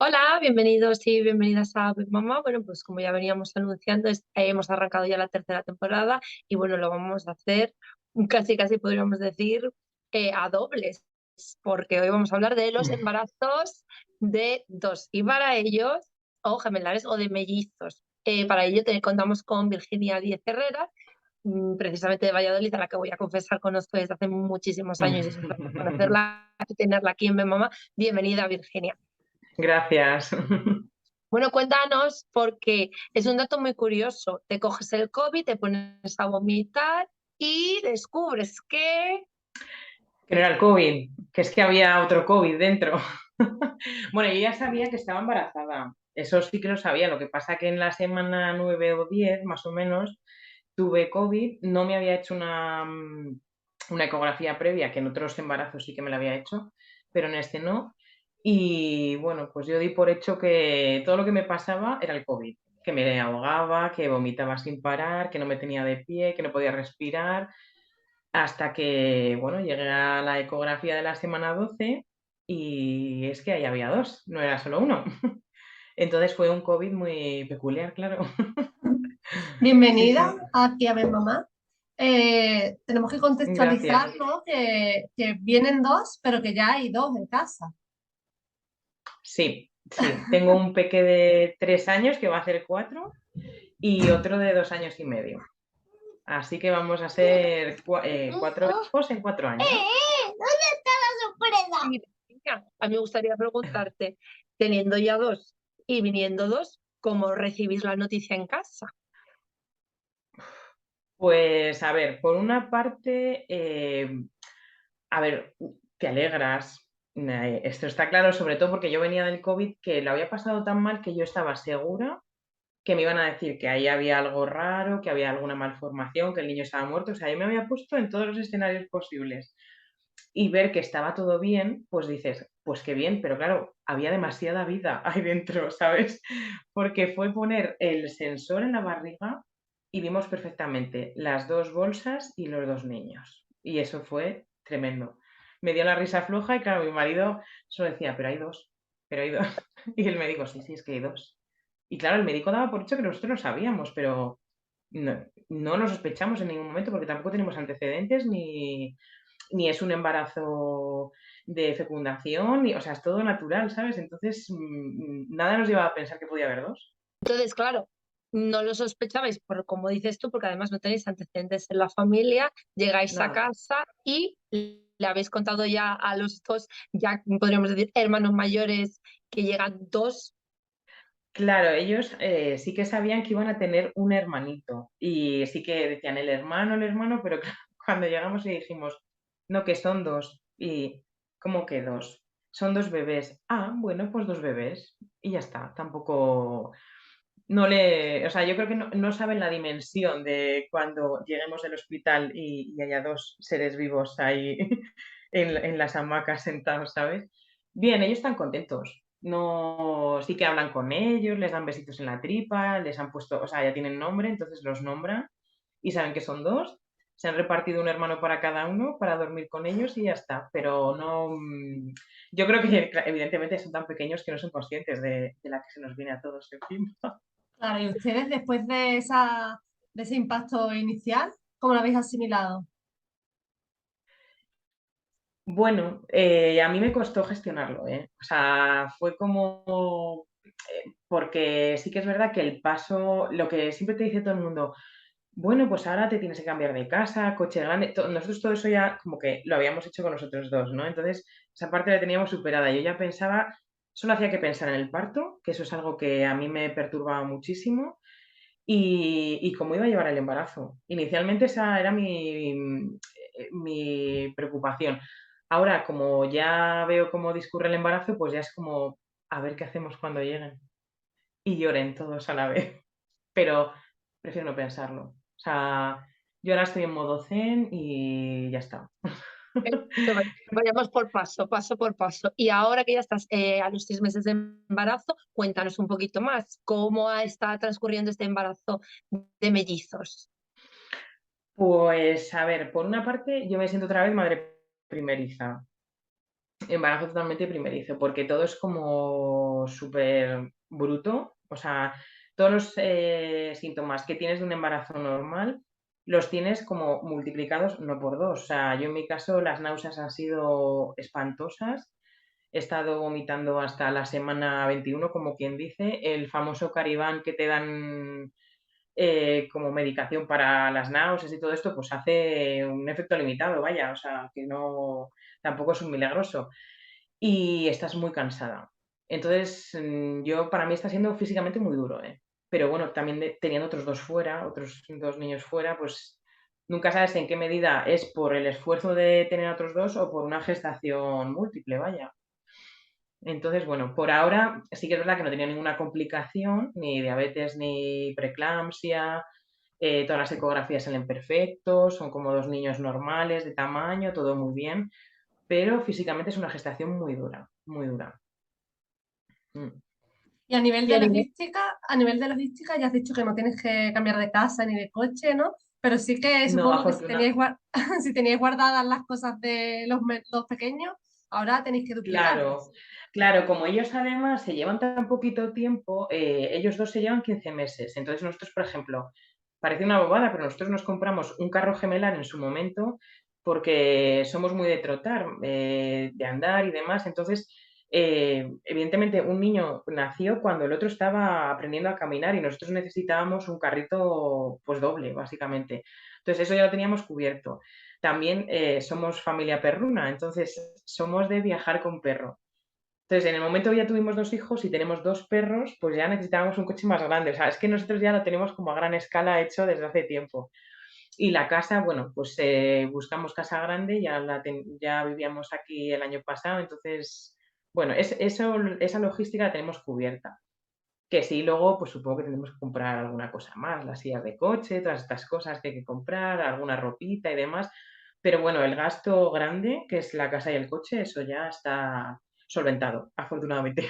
Hola, bienvenidos y bienvenidas a Big Mamá. Bueno, pues como ya veníamos anunciando, hemos arrancado ya la tercera temporada y bueno, lo vamos a hacer casi podríamos decir a dobles, porque hoy vamos a hablar de los embarazos de dos y para ellos, o gemelares o de mellizos. Para ello contamos con Virginia Díez Herrera, precisamente de Valladolid, a la que voy a confesar conozco desde hace muchísimos años y es un placer conocerla y tenerla aquí en Big Mamá. Bienvenida, Virginia. Gracias. Bueno, cuéntanos, porque es un dato muy curioso. Te coges el COVID, te pones a vomitar y descubres que... Que no era el COVID, que es que había otro COVID dentro. Bueno, yo ya sabía que estaba embarazada. Eso sí que lo sabía. Lo que pasa que en la semana 9 o 10, más o menos, tuve COVID. No me había hecho una ecografía previa, que en otros embarazos sí que me la había hecho, pero en este no. Y bueno, pues yo di por hecho que todo lo que me pasaba era el COVID, que me ahogaba, que vomitaba sin parar, que no me tenía de pie, que no podía respirar. Hasta que, bueno, llegué a la ecografía de la semana 12 y es que ahí había dos, no era solo uno. Entonces fue un COVID muy peculiar, claro. Sí, Bienvenida sí, aquí a Ver Mamá. Tenemos que gracias. contextualizar, ¿no? Que vienen dos, pero que ya hay dos en casa. Sí, sí. Tengo un peque de 3 años que va a hacer 4 y otro de 2 años y medio. Así que vamos a ser cuatro hijos en 4 años. ¿Dónde está la sorpresa? Sí, Virginia, a mí me gustaría preguntarte, teniendo ya dos y viniendo dos, ¿cómo recibís la noticia en casa? Pues a ver, por una parte, a ver, te alegras. Esto está claro, sobre todo porque yo venía del COVID, que lo había pasado tan mal que yo estaba segura que me iban a decir que ahí había algo raro, que había alguna malformación, que el niño estaba muerto. O sea, yo me había puesto en todos los escenarios posibles. Y ver que estaba todo bien, pues dices, pues qué bien, pero claro, había demasiada vida ahí dentro, ¿sabes? Porque fue poner el sensor en la barriga y vimos perfectamente las dos bolsas y los dos niños. Y eso fue tremendo. Me dio la risa floja y claro, mi marido solo decía, pero hay dos, pero hay dos. Y el médico, sí, sí, es que hay dos. Y claro, el médico daba por hecho que nosotros lo sabíamos, pero no lo sospechamos en ningún momento porque tampoco tenemos antecedentes ni es un embarazo de fecundación, o sea, es todo natural, ¿sabes? Entonces, nada nos llevaba a pensar que podía haber dos. Entonces, claro, no lo sospechabais, por, como dices tú, porque además no tenéis antecedentes en la familia, llegáis a Nada. casa y le habéis contado ya a los dos, ya podríamos decir, hermanos mayores, que llegan dos. Claro, ellos sí que sabían que iban a tener un hermanito y sí que decían el hermano, pero cuando llegamos y dijimos, no, que son dos. Y, ¿cómo que dos? Son dos bebés. Ah, bueno, pues dos bebés. Y ya está. Tampoco, o sea, yo creo que no saben la dimensión de cuando lleguemos al hospital y haya dos seres vivos ahí en las hamacas sentados, ¿sabes? Bien, ellos están contentos. No, sí que hablan con ellos, les dan besitos en la tripa, les han puesto, o sea, ya tienen nombre, entonces los nombran y saben que son dos. Se han repartido un hermano para cada uno para dormir con ellos y ya está. Pero no, yo creo que evidentemente son tan pequeños que no son conscientes de la que se nos viene a todos encima. Claro, y ustedes después de ese impacto inicial, ¿cómo lo habéis asimilado? Bueno, a mí me costó gestionarlo, ¿eh? O sea, fue como, porque sí que es verdad que el paso, lo que siempre te dice todo el mundo, bueno, pues ahora te tienes que cambiar de casa, coche grande, nosotros todo eso ya como que lo habíamos hecho con nosotros dos, ¿no? Entonces, esa parte la teníamos superada. Yo ya pensaba, solo hacía que pensar en el parto, que eso es algo que a mí me perturbaba muchísimo, y cómo iba a llevar el embarazo. Inicialmente esa era mi preocupación. Ahora, como ya veo cómo discurre el embarazo, pues ya es como, a ver qué hacemos cuando lleguen. Y lloren todos a la vez. Pero prefiero no pensarlo. O sea, yo ahora estoy en modo zen y ya está. Vayamos por paso, paso por paso. Y ahora que ya estás a los 6 meses de embarazo, cuéntanos un poquito más, ¿cómo está transcurriendo este embarazo de mellizos? Pues a ver, por una parte, yo me siento otra vez madre primeriza. embarazo totalmente primerizo, porque todo es como súper bruto, o sea, todos los síntomas que tienes de un embarazo normal los tienes como multiplicados, no por dos. O sea, yo en mi caso las náuseas han sido espantosas. He estado vomitando hasta la semana 21, como quien dice. El famoso Caribán que te dan como medicación para las náuseas y todo esto, pues hace un efecto limitado, vaya, o sea, que no, tampoco es un milagroso. Y estás muy cansada. Entonces, yo para mí está siendo físicamente muy duro, ¿eh? Pero bueno, también teniendo otros dos fuera, otros dos niños fuera, pues nunca sabes en qué medida es por el esfuerzo de tener a otros dos o por una gestación múltiple, vaya. Entonces, bueno, por ahora sí que es verdad que no tenía ninguna complicación, ni diabetes ni preeclampsia, todas las ecografías salen perfectos, son como dos niños normales de tamaño, todo muy bien, pero físicamente es una gestación muy dura, muy dura. Mm. Y Y a nivel, a nivel de logística ya has dicho que no tienes que cambiar de casa ni de coche, ¿no? Pero sí que No, supongo que si afortuna teníais, si teníais guardadas las cosas de los pequeños, ahora tenéis que claro, duplicarlas. claro, como ellos además se llevan tan poquito tiempo, ellos dos se llevan 15 meses. Entonces nosotros, por ejemplo, parece una bobada, pero nosotros nos compramos un carro gemelar en su momento porque somos muy de trotar, de andar y demás. Entonces, evidentemente, un niño nació cuando el otro estaba aprendiendo a caminar y nosotros necesitábamos un carrito, pues doble, básicamente. Entonces, eso ya lo teníamos cubierto. También somos familia perruna, entonces somos de viajar con perro. Entonces, en el momento que ya tuvimos dos hijos y tenemos dos perros, pues ya necesitábamos un coche más grande. O sea, es que nosotros ya lo tenemos como a gran escala hecho desde hace tiempo. Y la casa, bueno, pues buscamos casa grande, ya vivíamos aquí el año pasado, entonces, bueno, esa logística la tenemos cubierta. Que sí, luego, pues supongo que tendremos que comprar alguna cosa más, las sillas de coche, todas estas cosas que hay que comprar, alguna ropita y demás. Pero bueno, el gasto grande, que es la casa y el coche, eso ya está solventado, afortunadamente.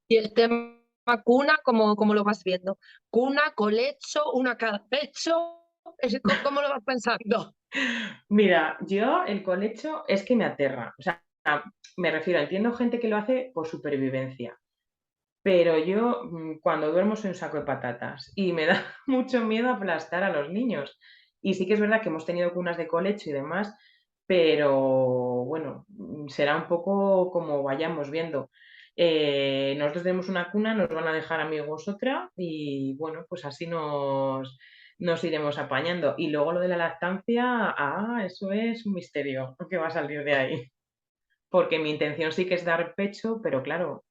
y el tema cuna, ¿cómo lo vas viendo? Cuna, colecho, una cada pecho, ¿cómo lo vas pensando? Mira, yo el colecho es que me aterra. O sea, me refiero, entiendo gente que lo hace por supervivencia, pero yo cuando duermo soy un saco de patatas y me da mucho miedo aplastar a los niños. Y sí que es verdad que hemos tenido cunas de colecho y demás, pero bueno, será un poco como vayamos viendo. Nosotros tenemos una cuna, nos van a dejar amigos otra y bueno, pues así nos iremos apañando. Y luego lo de la lactancia, eso es un misterio, ¿qué va a salir de ahí? Porque mi intención sí que es dar pecho, pero claro,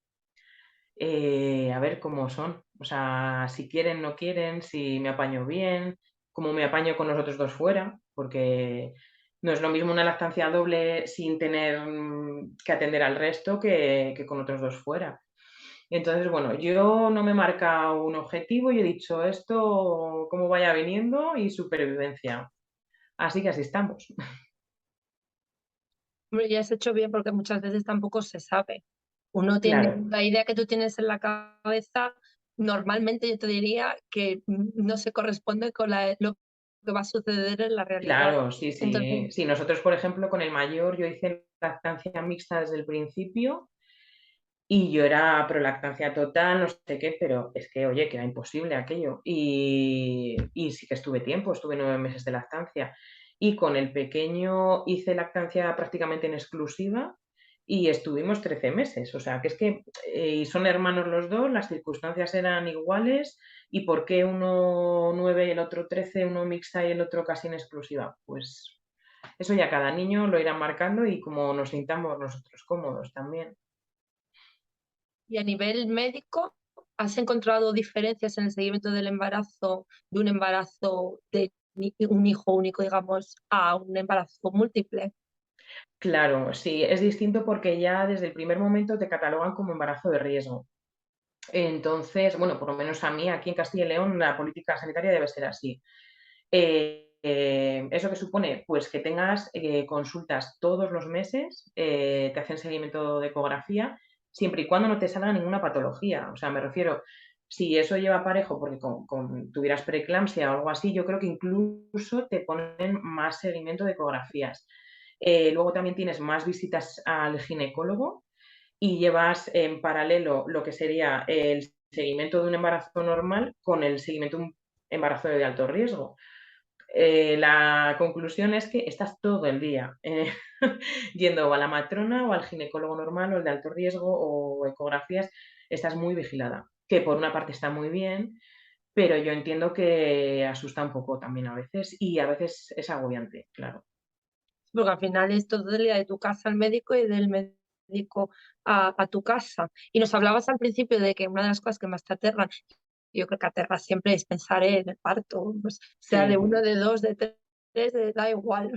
a ver cómo son. O sea, si quieren, no quieren, si me apaño bien, cómo me apaño con los otros dos fuera, porque no es lo mismo una lactancia doble sin tener que atender al resto que con otros dos fuera. Entonces, bueno, yo no me he marcado un objetivo y he dicho esto como vaya viniendo y supervivencia. Así que así estamos. Hombre, ya has hecho bien porque muchas veces tampoco se sabe. Uno tiene Claro, la idea que tú tienes en la cabeza, normalmente yo te diría que no se corresponde con lo que va a suceder en la realidad. claro, sí, Entonces, sí. Sí, nosotros, por ejemplo, con el mayor, yo hice lactancia mixta desde el principio. Y yo era prolactancia total, no sé qué, pero es que, oye, que era imposible aquello. Y sí que estuve tiempo, estuve 9 meses de lactancia. Y con el pequeño hice lactancia prácticamente en exclusiva y estuvimos 13 meses. O sea, que es que y son hermanos los dos, las circunstancias eran iguales. ¿Y por qué uno 9 y el otro 13, uno mixta y el otro casi en exclusiva? Pues eso ya cada niño lo irá marcando y como nos sintamos nosotros cómodos también. y a nivel médico, ¿has encontrado diferencias en el seguimiento del embarazo, de un embarazo de un hijo único, digamos, a un embarazo múltiple? Claro, sí, es distinto porque ya desde el primer momento te catalogan como embarazo de riesgo. Entonces, bueno, por lo menos a mí aquí en Castilla y León la política sanitaria debe ser así. ¿Eso que supone? Pues que tengas consultas todos los meses, te hacen seguimiento de ecografía, siempre y cuando no te salga ninguna patología. O sea, me refiero, si eso lleva parejo porque tuvieras preeclampsia o algo así, yo creo que incluso te ponen más seguimiento de ecografías. Luego también tienes más visitas al ginecólogo y llevas en paralelo lo que sería el seguimiento de un embarazo normal con el seguimiento de un embarazo de alto riesgo. La conclusión es que estás todo el día yendo a la matrona o al ginecólogo normal o el de alto riesgo o ecografías, estás muy vigilada, que por una parte está muy bien, pero yo entiendo que asusta un poco también a veces y a veces es agobiante, claro. Porque al final es todo el día de tu casa al médico y del médico a tu casa. Y nos hablabas al principio de que una de las cosas que más te aterran, yo creo que aterra siempre es pensar en el parto, pues, sea de Sí. uno, de dos, de tres, da igual.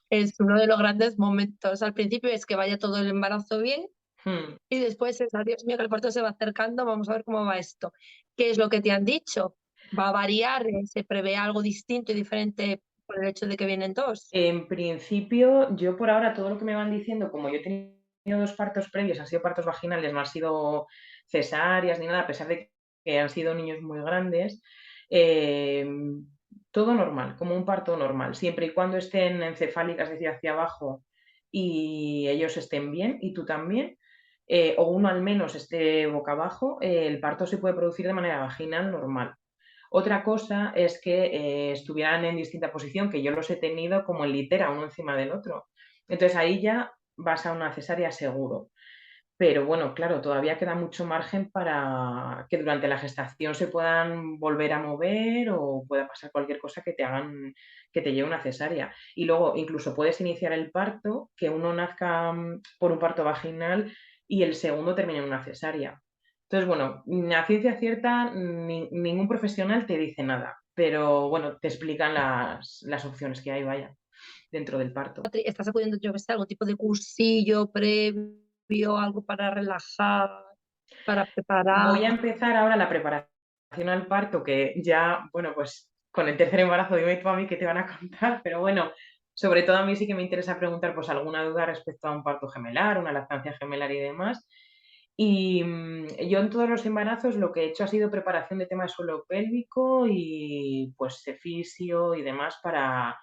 Es uno de los grandes momentos. Al principio es que vaya todo el embarazo bien Mm. y después es, "Ay, Dios mío, que el parto se va acercando, vamos a ver cómo va esto". ¿Qué es lo que te han dicho? ¿Va a variar? ¿Se prevé algo distinto y diferente por el hecho de que vienen dos? En principio, yo por ahora todo lo que me van diciendo, como yo he tenido 2 partos previos, han sido partos vaginales, no han sido cesáreas ni nada, a pesar de que han sido niños muy grandes, todo normal, como un parto normal, siempre y cuando estén encefálicas, es decir, hacia abajo, y ellos estén bien, y tú también, o uno al menos esté boca abajo, el parto se puede producir de manera vaginal normal. Otra cosa es que estuvieran en distinta posición, que yo los he tenido como en litera, uno encima del otro. Entonces ahí ya vas a una cesárea seguro. Pero bueno, claro, todavía queda mucho margen para que durante la gestación se puedan volver a mover o pueda pasar cualquier cosa que te hagan, que te lleve a una cesárea. Y luego incluso puedes iniciar el parto, que uno nazca por un parto vaginal y el segundo termine en una cesárea. Entonces, bueno, a ciencia cierta ningún profesional te dice nada, pero bueno, te explican las opciones que hay, vaya, dentro del parto. ¿Estás acudiendo, yo que sé, a algún tipo de cursillo previo, algo para relajar, para preparar? Voy a empezar ahora la preparación al parto, que ya, bueno, pues con el tercer embarazo dime tú a mí qué te van a contar, pero bueno, sobre todo a mí sí que me interesa preguntar pues alguna duda respecto a un parto gemelar, una lactancia gemelar y demás. Y yo en todos los embarazos lo que he hecho ha sido preparación de tema de suelo pélvico y pues de fisio y demás para,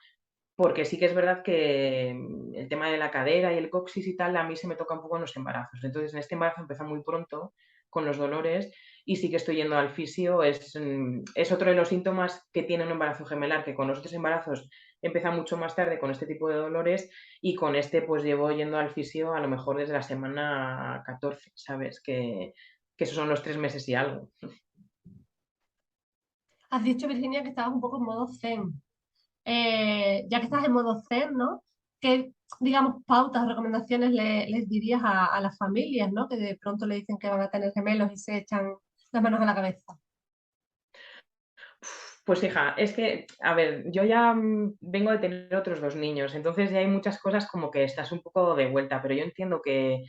porque sí que es verdad que el tema de la cadera y el coxis y tal, a mí se me toca un poco en los embarazos. Entonces, en este embarazo empezó muy pronto con los dolores y sí que estoy yendo al fisio. Es otro de los síntomas que tiene un embarazo gemelar, que con los otros embarazos empieza mucho más tarde con este tipo de dolores y con este pues llevo yendo al fisio a lo mejor desde la semana 14, ¿sabes? Que esos son los 3 meses y algo. Has dicho, Virginia, que estabas un poco en modo zen. Ya que estás en modo zen, ¿no? ¿Qué, digamos, pautas o recomendaciones les dirías a las familias, ¿no? Que de pronto le dicen que van a tener gemelos y se echan las manos a la cabeza. Pues hija, es que, a ver, yo ya vengo de tener otros 2 niños, entonces ya hay muchas cosas como que estás un poco de vuelta, pero yo entiendo que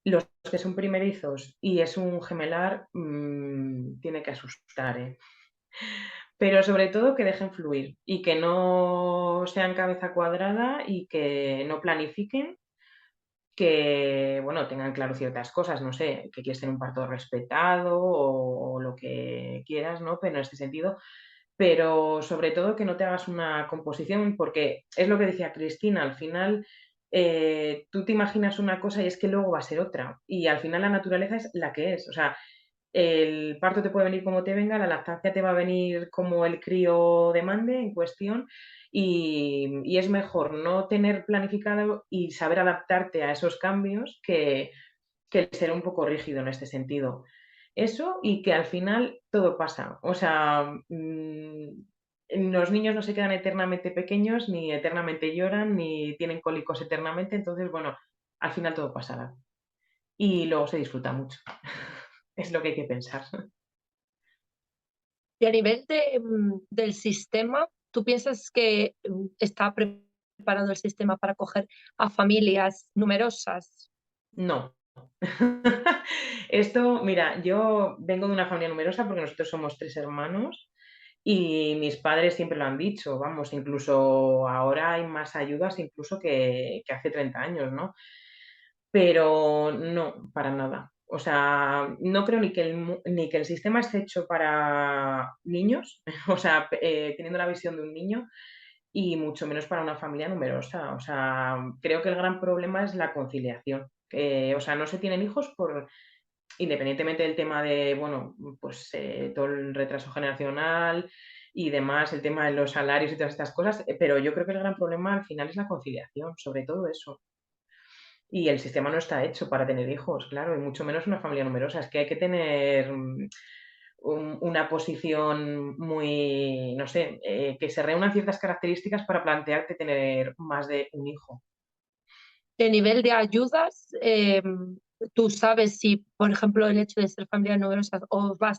los que son primerizos y es un gemelar, tiene que asustar, ¿eh? Pero sobre todo que dejen fluir y que no sean cabeza cuadrada y que no planifiquen, que, bueno, tengan claro ciertas cosas, no sé, que quieres tener un parto respetado o lo que quieras, ¿no? Pero en este sentido, pero sobre todo que no te hagas una composición, porque es lo que decía Cristina, al final tú te imaginas una cosa y es que luego va a ser otra, y al final la naturaleza es la que es, o sea, el parto te puede venir como te venga, la lactancia te va a venir como el crío demande en cuestión, y es mejor no tener planificado y saber adaptarte a esos cambios que el ser un poco rígido en este sentido. Eso y que al final todo pasa. O sea, los niños no se quedan eternamente pequeños, ni eternamente lloran, ni tienen cólicos eternamente. Entonces, bueno, al final todo pasará. Y luego se disfruta mucho. Es lo que hay que pensar. Y a nivel del sistema, ¿tú piensas que está preparado el sistema para acoger a familias numerosas? No. Esto, mira, yo vengo de una familia numerosa porque nosotros somos 3 hermanos y mis padres siempre lo han dicho, vamos, incluso ahora hay más ayudas incluso que hace 30 años, ¿no? Pero no, para nada. O sea, no creo ni que el sistema esté hecho para niños, o sea, teniendo la visión de un niño, y mucho menos para una familia numerosa. O sea, creo que el gran problema es la conciliación. O sea, no se tienen hijos independientemente del tema de, bueno, pues todo el retraso generacional y demás, el tema de los salarios y todas estas cosas, pero yo creo que el gran problema al final es la conciliación, sobre todo eso. Y el sistema no está hecho para tener hijos, claro, y mucho menos una familia numerosa. Es que hay que tener una posición muy, no sé, que se reúnan ciertas características para plantearte tener más de un hijo. De nivel de ayudas, tú sabes si, por ejemplo, el hecho de ser familia numerosa os va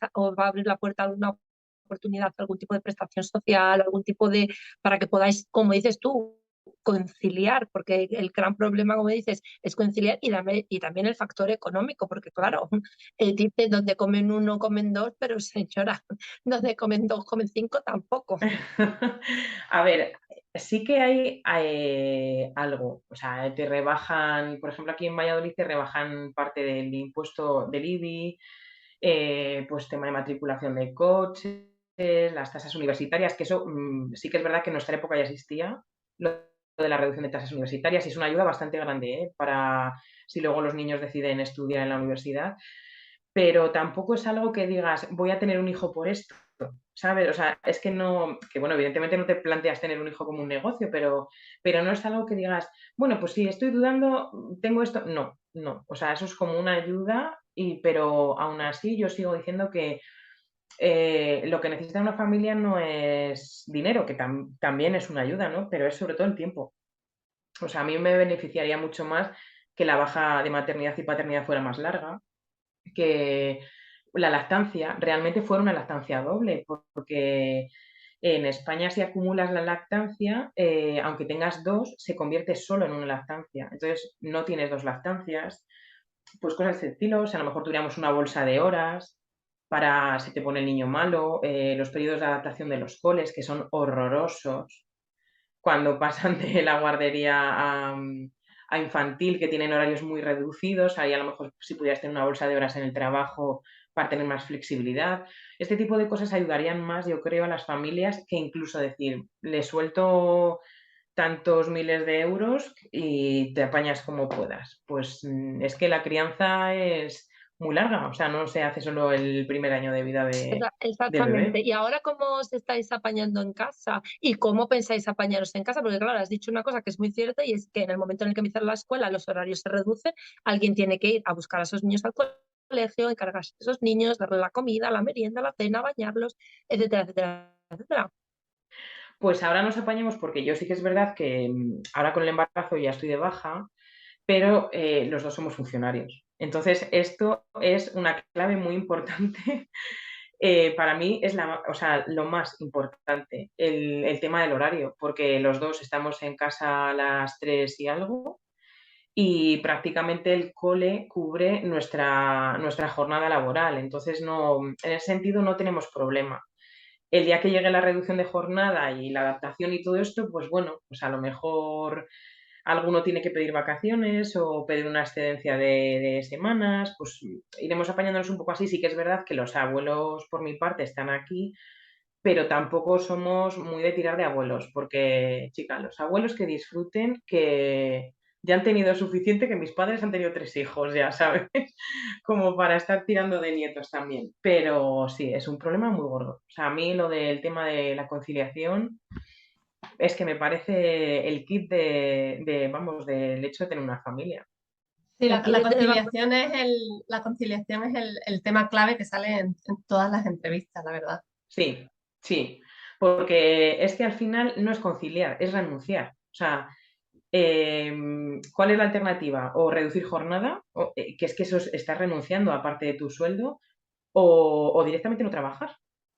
a abrir la puerta a una oportunidad, algún tipo de prestación social, algún tipo de, para que podáis, como dices tú, conciliar, porque el gran problema, como dices, es conciliar y también el factor económico, porque claro, dice donde comen uno, comen dos, pero señora, donde comen dos, comen cinco tampoco. A ver, sí que hay algo, o sea, te rebajan, por ejemplo, aquí en Valladolid te rebajan parte del impuesto del IBI, pues tema de matriculación de coches, las tasas universitarias, que eso sí que es verdad que en nuestra época ya existía, lo de la reducción de tasas universitarias, y es una ayuda bastante grande, para si luego los niños deciden estudiar en la universidad, pero tampoco es algo que digas, voy a tener un hijo por esto, ¿sabes? O sea, es que no, que bueno, evidentemente no te planteas tener un hijo como un negocio, pero no es algo que digas, bueno, pues sí, estoy dudando, tengo esto. No, no. O sea, eso es como una ayuda, pero aún así yo sigo diciendo que lo que necesita una familia no es dinero, que también es una ayuda, ¿no? Pero es sobre todo el tiempo. O sea, a mí me beneficiaría mucho más que la baja de maternidad y paternidad fuera más larga, que la lactancia realmente fuera una lactancia doble, porque en España si acumulas la lactancia, aunque tengas dos, se convierte solo en una lactancia. Entonces no tienes dos lactancias, pues cosas de ese estilo. O sea, a lo mejor tuviéramos una bolsa de horas para si te pone el niño malo, los periodos de adaptación de los coles, que son horrorosos cuando pasan de la guardería a infantil, que tienen horarios muy reducidos, ahí a lo mejor si pudieras tener una bolsa de horas en el trabajo para tener más flexibilidad. Este tipo de cosas ayudarían más, yo creo, a las familias que incluso decir, le suelto tantos miles de euros y te apañas como puedas. Pues es que la crianza es muy larga, o sea, no se hace solo el primer año de vida del Exactamente. bebé. ¿Y ahora cómo os estáis apañando en casa? ¿Y cómo pensáis apañaros en casa? Porque claro, has dicho una cosa que es muy cierta y es que en el momento en el que empieza la escuela los horarios se reducen, alguien tiene que ir a buscar a esos niños al colegio, encargarse de esos niños, darle la comida, la merienda, la cena, bañarlos, etcétera, etcétera, etcétera. Pues ahora nos apañemos porque yo sí que es verdad que ahora con el embarazo ya estoy de baja, pero los dos somos funcionarios. Entonces, esto es una clave muy importante. Para mí es o sea, lo más importante, el tema del horario, porque los dos estamos en casa a las 3 y algo y prácticamente el cole cubre nuestra jornada laboral. Entonces, no, en ese sentido no tenemos problema. El día que llegue la reducción de jornada y la adaptación y todo esto, pues bueno, pues a lo mejor alguno tiene que pedir vacaciones o pedir una excedencia de semanas, pues iremos apañándonos un poco así. Sí que es verdad que los abuelos por mi parte están aquí, pero tampoco somos muy de tirar de abuelos, porque, chicas, los abuelos que disfruten, que ya han tenido suficiente, que mis padres han tenido 3 hijos, ya sabes, como para estar tirando de nietos también. Pero sí, es un problema muy gordo. O sea, a mí lo del tema de la conciliación es que me parece el kit vamos, del hecho de tener una familia. Sí, Aquí la desde conciliación es el tema clave que sale en todas las entrevistas, la verdad. Sí, sí, porque es que al final no es conciliar, es renunciar. O sea, ¿cuál es la alternativa? O reducir jornada, que es que eso estás renunciando a parte de tu sueldo, o directamente no trabajar.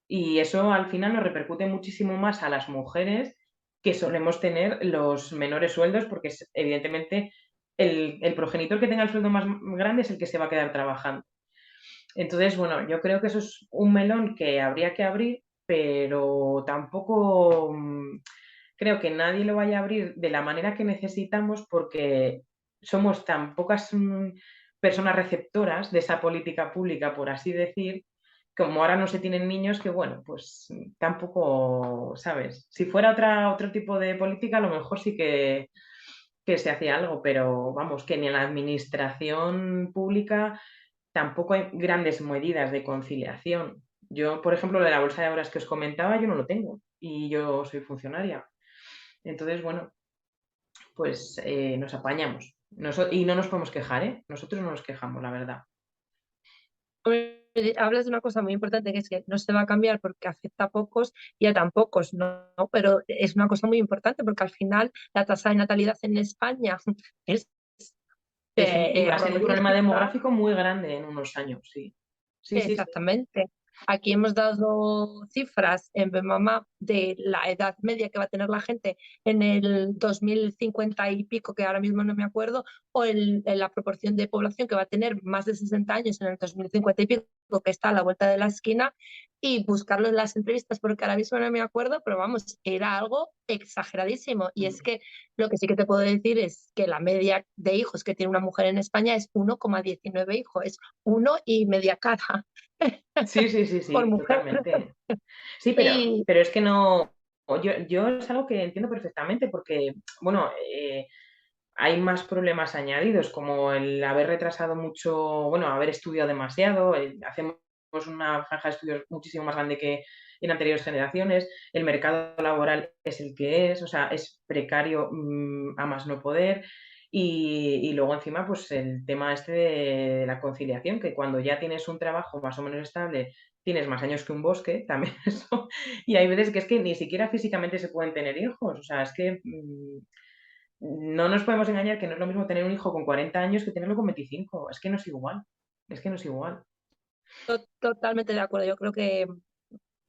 Y eso al final nos repercute muchísimo más a las mujeres que solemos tener los menores sueldos, porque evidentemente el progenitor que tenga el sueldo más grande es el que se va a quedar trabajando. Entonces, bueno, yo creo que eso es un melón que habría que abrir, pero tampoco creo que nadie lo vaya a abrir de la manera que necesitamos porque somos tan pocas personas receptoras de esa política pública, por así decir, como ahora no se tienen niños, que bueno, pues tampoco, ¿sabes? Si fuera otro tipo de política, a lo mejor sí que se hacía algo, pero vamos, que ni en la administración pública tampoco hay grandes medidas de conciliación. Yo, por ejemplo, lo de la bolsa de horas que os comentaba, yo no lo tengo y yo soy funcionaria. Entonces, bueno, pues nos apañamos. Y no nos podemos quejar, ¿eh? Nosotros no nos quejamos, la verdad. Hablas de una cosa muy importante, que es que no se va a cambiar porque afecta a pocos y a tan pocos, ¿no? Pero es una cosa muy importante porque al final la tasa de natalidad en España es Y va a ser un problema horrorífica. demográfico muy grande en unos años, sí. Sí, sí, sí. Exactamente. Aquí hemos dado cifras en Bemama de la edad media que va a tener la gente en el 2050 y pico, que ahora mismo no me acuerdo, o en la proporción de población que va a tener más de 60 años en el 2050 y pico, que está a la vuelta de la esquina, y buscarlo en las entrevistas, porque ahora mismo no me acuerdo, pero vamos, era algo exageradísimo. Y es que lo que sí que te puedo decir es que la media de hijos que tiene una mujer en España es 1,19 hijos, es uno y media cara. Sí, sí, sí, Por sí, mujer. totalmente. Sí, Y pero es que no. Yo es algo que entiendo perfectamente porque, bueno, hay más problemas añadidos, como el haber retrasado mucho, bueno, haber estudiado demasiado, hacemos una franja de estudios muchísimo más grande que en anteriores generaciones, el mercado laboral es el que es, o sea, es precario a más no poder. Y luego encima, pues el tema este de la conciliación, que cuando ya tienes un trabajo más o menos estable, tienes más años que un bosque, también eso. Y hay veces que es que ni siquiera físicamente se pueden tener hijos. O sea, es que no nos podemos engañar que no es lo mismo tener un hijo con 40 años que tenerlo con 25. Es que no es igual. Es que no es igual. totalmente de acuerdo. Yo creo que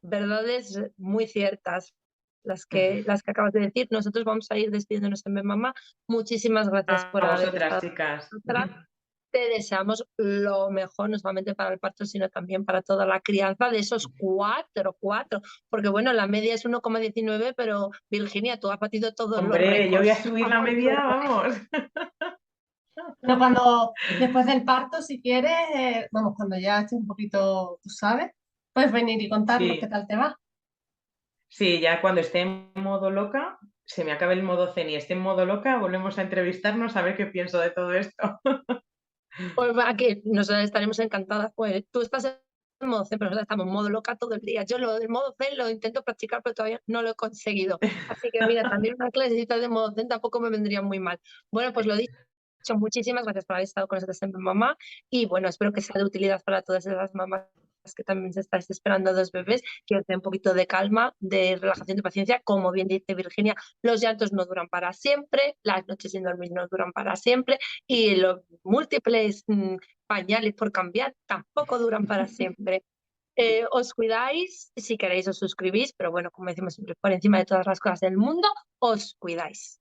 verdades muy ciertas las que acabas de decir. Nosotros vamos a ir despidiéndonos en Mamá. Muchísimas gracias por A haber vosotras, estado chicas. con nosotras. Te deseamos lo mejor, no solamente para el parto, sino también para toda la crianza de esos cuatro, porque bueno, la media es 1,19, pero Virginia, tú has batido todos los Hombre, yo voy a récords. subir la media, vamos. Pero cuando, después del parto, si quieres, vamos, cuando ya estés un poquito, tú sabes, puedes venir y contarnos qué Sí, tal te va. sí, ya cuando esté en modo loca, se me acabe el modo zen y esté en modo loca, volvemos a entrevistarnos a ver qué pienso de todo esto. Pues va, que nosotros estaremos encantadas. Pues tú estás en modo zen, pero nosotros estamos en modo loca todo el día. Yo lo del modo zen lo intento practicar, pero todavía no lo he conseguido. Así que mira, también una clasecita de modo zen tampoco me vendría muy mal. Bueno, pues lo dicho, muchísimas gracias por haber estado con nosotros en Mamá y bueno, espero que sea de utilidad para todas esas mamás que también se estáis esperando dos bebés, que os dé un poquito de calma, de relajación, de paciencia. Como bien dice Virginia, los llantos no duran para siempre, las noches sin dormir no duran para siempre y los múltiples pañales por cambiar tampoco duran para siempre. Os cuidáis, si queréis os suscribís, pero bueno, como decimos siempre, por encima de todas las cosas del mundo, os cuidáis.